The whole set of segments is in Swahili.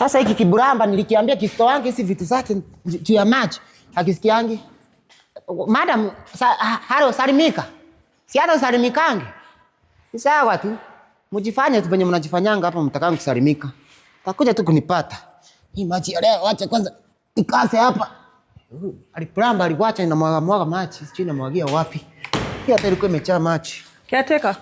Sasa hiki kiburamba nilikiambia kisitoange hizi vitu zake juu ya maji. Hakisikiangi. Madam, haro salimika. Si hata salimikange. Ni sawa tu. Mjifanye tu venye mnajifanyanga hapa mtakangu kusalimika. Takuja tu kunipata. Hii maji ya leo acha kwanza ikase hapa. Alipramba aliwacha inamwaga maji, sijui inamwagia wapi. Hii hata ilikuwa imejaa maji. Kiateka.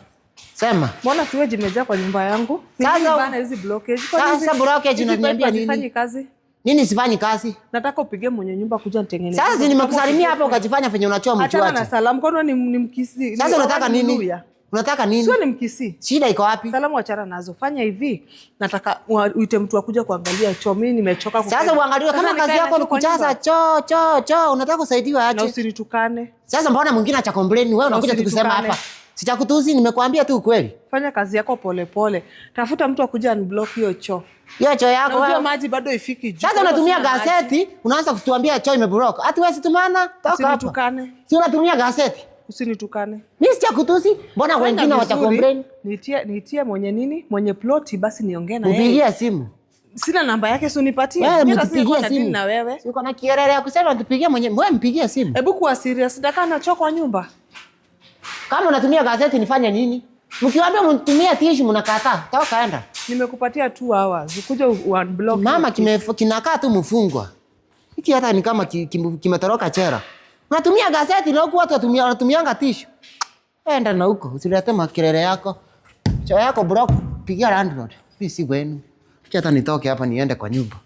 Sema. Mbona siweji imejaa kwa nyumba yangu? Sasa bana hizi blockage. Sasa blockage unaniambia nini? Sifanyi kazi. Nini sifanyi kazi? Nataka upige mwenye nyumba kuja nitengeneze. Sasa nimekusalimia hapa ukajifanya venye unachoma mtu wacha. Hata na salamu kwani ni mkisi. Sasa unataka nini? Unataka nini? Sio ni mkisi. Shida iko wapi? Salamu achana nazo. Fanya hivi. Nataka uite mtu akuja kuangalia choo. Mimi nimechoka kukaa. Sasa uangalie kama kazi yako ni kujaza choo. Unataka kusaidiwa aje? Na usinitukane. Sasa mbona mwingine acha complain wewe unakuja tu kusema hapa. Sijakutusi, nimekuambia tu ukweli. Fanya kazi yako pole. Tafuta mtu akuja unblock hiyo choo. Hiyo choo yako wewe. Maji bado ifiki juu. Sasa unatumia gazeti, unaanza kutuambia choo imeblock. Hata wewe situmana, toka hapa. Usinitukane. Si unatumia gazeti? Usinitukane. Mimi sijakutusi. Mbona wengine wacha complain? Nitie mwenye nini? Mwenye ploti basi niongee na yeye. Upigie simu. Sina namba yake, si unipatie. Mimi nitapigia simu na wewe. Siko na kielele ya kusema tupigie mwenye. Wewe mpigie simu. Hebu kuwa serious. Nataka na choo kwa nyumba. Kama unatumia gazeti nifanye nini? Mkiwaambia mtumie tissue mnakataa. Toka enda. Nimekupatia 2 hours. Ukuje unblock. Mama kinakaa tu mfungwa. Hiki hata ni kama kimetoroka chera. Unatumia gazeti na huku watu wanatumianga tissue. Enda na huko, usilete makelele yako. Choo yako block, pigia landlord. Mimi si wenu. Acha hata nitoke hapa niende kwa nyumba.